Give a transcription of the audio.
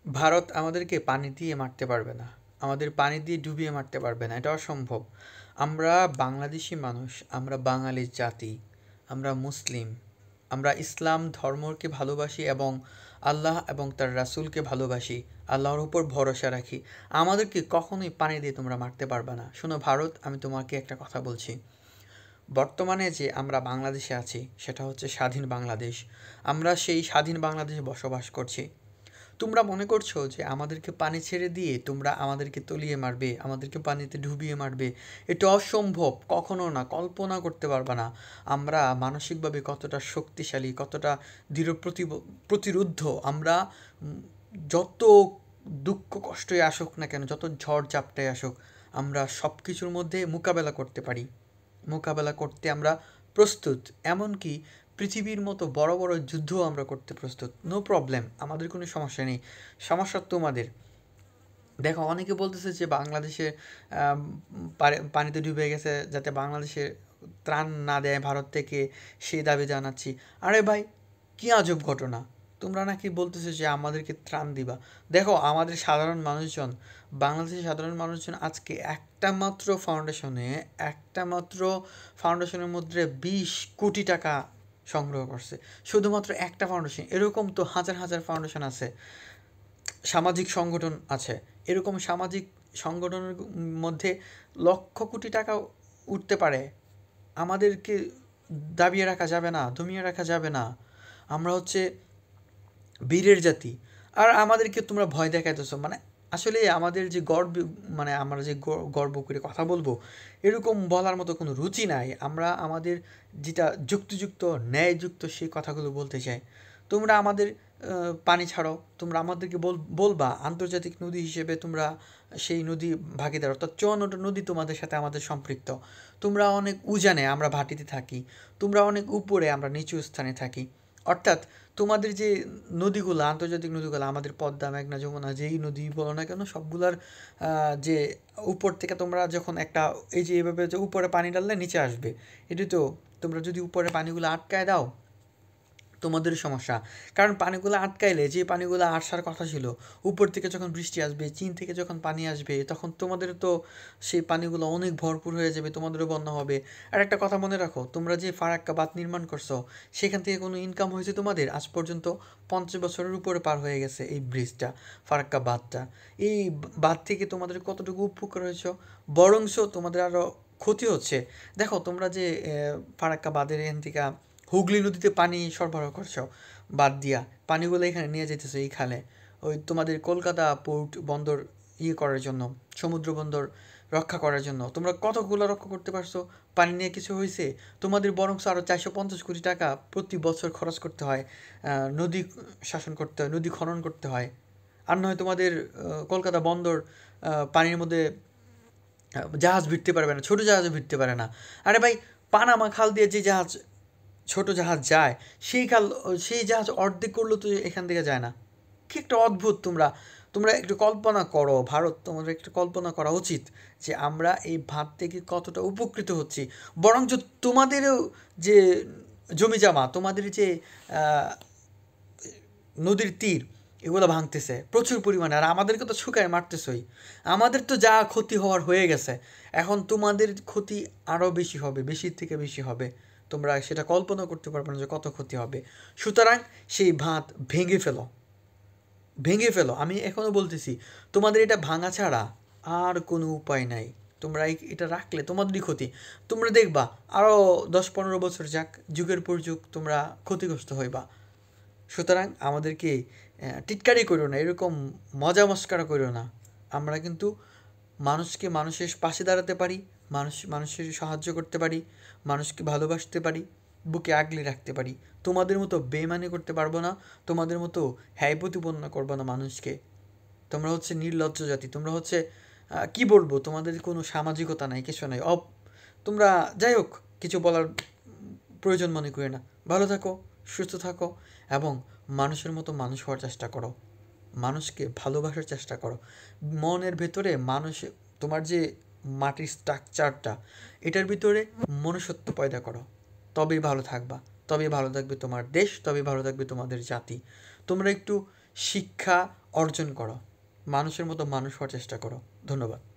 ভারত আমাদেরকে পানি দিয়ে মারতে পারবে না, আমাদের পানি দিয়ে ডুবিয়ে মারতে পারবে না, এটা অসম্ভব। আমরা বাংলাদেশি মানুষ, আমরা বাঙালি জাতি, আমরা মুসলিম, আমরা ইসলাম ধর্মকে ভালোবাসি এবং আল্লাহ এবং তার রাসূলকে ভালোবাসি, আল্লাহর উপর ভরসা রাখি। আমাদেরকে কখনোই পানি দিয়ে তোমরা মারতে পারবে না। শোনো ভারত, আমি তোমাকে একটা কথা বলছি। বর্তমানে যে আমরা বাংলাদেশে আছি সেটা হচ্ছে স্বাধীন বাংলাদেশ। আমরা সেই স্বাধীন বাংলাদেশে বসবাস করছি। তোমরা মনে করছো যে আমাদেরকে পানি ছেড়ে দিয়ে তোমরা আমাদেরকে তলিয়ে মারবে, আমাদেরকে পানিতে ডুবিয়ে মারবে। এটা অসম্ভব, কখনো না, কল্পনা করতে পারবে না। আমরা মানসিকভাবে কতটা শক্তিশালী, কতটা দৃঢ় প্রতিরুদ্ধ। আমরা যত দুঃখ কষ্টই আসুক না কেন, যত ঝড় ঝাপটাই আসুক, আমরা সব কিছুর মধ্যে মোকাবেলা করতে পারি। মোকাবেলা করতে আমরা প্রস্তুত। এমনকি পৃথিবীর মতো বড় বড় যুদ্ধও আমরা করতে প্রস্তুত। নো প্রবলেম, আমাদের কোনো সমস্যা নেই। সমস্যা তোমাদের। দেখো, অনেকে বলতেছে যে বাংলাদেশে পানিতে ডুবে গেছে, যাতে বাংলাদেশে ত্রাণ না দেয় ভারত থেকে, সেই দাবি জানাচ্ছি। আরে ভাই, কী আজব ঘটনা! তোমরা নাকি বলতেছো যে আমাদেরকে ত্রাণ দিবা। দেখো, আমাদের সাধারণ মানুষজন, বাংলাদেশের সাধারণ মানুষজন আজকে একটা মাত্র ফাউন্ডেশনের মধ্যে 20 কোটি টাকা সংগ্রহ করছে। শুধুমাত্র একটা ফাউন্ডেশন। এরকম তো হাজার হাজার ফাউন্ডেশন আছে, সামাজিক সংগঠন আছে। এরকম সামাজিক সংগঠনের মধ্যে লক্ষ কোটি টাকা উঠতে পারে। আমাদেরকে দাবিয়ে রাখা যাবে না, দমিয়ে রাখা যাবে না। আমরা হচ্ছে বীরের জাতি। আর আমাদেরকে তোমরা ভয় দেখাইতেছো, মানে আসলে আমাদের যে গর্ব, মানে আমরা যে গর্ব করে কথা বলবো, এরকম বলার মতো কোনো রুচি নাই। আমরা আমাদের যেটা যুক্তিযুক্ত, ন্যায়যুক্ত সেই কথাগুলো বলতে চাই। তোমরা আমাদের পানি ছাড়ো, তোমরা আমাদেরকে বলবা আন্তর্জাতিক নদী হিসেবে তোমরা সেই নদী ভাগিদার, অর্থাৎ 54টা নদী তোমাদের সাথে আমাদের সম্পৃক্ত। তোমরা অনেক উজানে, আমরা ভাটিতে থাকি। তোমরা অনেক উপরে, আমরা নিচু স্থানে থাকি। অর্থাৎ তোমাদের যে নদীগুলো, আন্তর্জাতিক নদীগুলো, আমাদের পদ্মা, মেঘনা, যমুনা, যেই নদী বলো না কেন, সবগুলার যে উপর থেকে তোমরা যখন একটা, এই যে এভাবে যে উপরে পানি ডাললে নিচে আসবে, এটি তো তোমরা যদি উপরে পানিগুলো আটকায় দাও, তোমাদেরই সমস্যা। কারণ পানিগুলো আটকাইলে, যে পানিগুলো আসার কথা ছিল, উপর থেকে যখন বৃষ্টি আসবে, চীন থেকে যখন পানি আসবে, তখন তোমাদের তো সেই পানিগুলো অনেক ভরপুর হয়ে যাবে, তোমাদেরও বন্যা হবে। আর একটা কথা মনে রাখো, তোমরা যে ফারাক্কা বাঁধ নির্মাণ করছো, সেখান থেকে কোনো ইনকাম হয়েছে তোমাদের? আজ পর্যন্ত 50 বছরের উপরে পার হয়ে গেছে এই ব্রিজটা, ফারাক্কা বাঁধটা। এই বাঁধ থেকে তোমাদের কতটুকু উপকার হয়েছে? বরংশ তোমাদের আরও ক্ষতি হচ্ছে। দেখো, তোমরা যে ফারাক্কা বাঁধের এখান থেকে হুগলি নদীতে পানি সরবরাহ করছো, বাদ দিয়া পানিগুলো এখানে নিয়ে যেতেছো এই খালে, ওই তোমাদের কলকাতা পোর্ট বন্দর করার জন্য, সমুদ্র বন্দর রক্ষা করার জন্য। তোমরা কতগুলো রক্ষা করতে পারছো? পানি নিয়ে কিছু হয়েছে? তোমাদের বরং আরও 450 কোটি টাকা প্রতি বছর খরচ করতে হয়, নদী শাসন করতে হয়, নদী খনন করতে হয়। আর নয় তোমাদের কলকাতা বন্দর পানির মধ্যে জাহাজ ভিড়তে পারবে না, ছোটো জাহাজও ভিড়তে পারে না। আরে ভাই, পানামা খাল দিয়ে যে জাহাজ, ছোট জাহাজ যায়, সেই জাহাজ অর্ধেক করলেও তো এখান থেকে যায় না। কি একটা অদ্ভুত! তোমরা তোমরা একটু কল্পনা করো ভারত, তোমাদের একটু কল্পনা করা উচিত যে আমরা এই ভাত থেকে কতটা উপকৃত হচ্ছি। বরঞ্চ তোমাদেরও যে জমি জমা, তোমাদের যে আহ, নদীর তীর, এগুলো ভাঙতেছে প্রচুর পরিমাণে, আর আমাদেরকে তো শুকায় মারতেছই। আমাদের তো যা ক্ষতি হওয়ার হয়ে গেছে, এখন তোমাদের ক্ষতি আরও বেশি হবে, বেশির থেকে বেশি হবে। তোমরা সেটা কল্পনা করতে পারবে না যে কত ক্ষতি হবে। সুতরাং সেই ভাত ভেঙে ফেলো, ভেঙে ফেলো। আমি এখনও বলতেছি, তোমাদের এটা ভাঙা ছাড়া আর কোনো উপায় নাই। তোমরা এটা রাখলে তোমাদেরই ক্ষতি। তোমরা দেখবা আরও 10-15 বছর যাক, যুগের পর যুগ তোমরা ক্ষতিগ্রস্ত হইবা। সুতরাং আমাদেরকে টিটকারি করো না, এরকম মজা মস্করা করো না। আমরা কিন্তু মানুষকে মানুষের পাশে দাঁড়াতে পারি, মানুষের সাহায্য করতে পারি, মানুষকে ভালোবাসতে পারি, বুকে আগলে রাখতে পারি। তোমাদের মতো বেইমানি করতে পারবো না, তোমাদের মতো হ্যায় প্রতিপন্ন করবো না মানুষকে। তোমরা হচ্ছে নির্লজ্জ জাতি, তোমরা হচ্ছে কি বলবো, তোমাদের কোনো সামাজিকতা নাই, কিছু নাই। তোমরা, যাই হোক, কিছু বলার প্রয়োজন মনে করি না। ভালো থাকো, সুস্থ থাকো, এবং মানুষের মতো মানুষ হওয়ার চেষ্টা করো, মানুষকে ভালোবাসার চেষ্টা করো। মনের ভেতরে মানুষ, তোমার যে মাটির স্ট্রাকচারটা, এটার ভিতরে মনুষ্যত্ব পয়দা করো। তবেই ভালো থাকবা, তবেই ভালো থাকবে তোমার দেশ, তবেই ভালো থাকবে তোমাদের জাতি। তোমরা একটু শিক্ষা অর্জন করো, মানুষের মতো মানুষ হওয়ার চেষ্টা করো। ধন্যবাদ।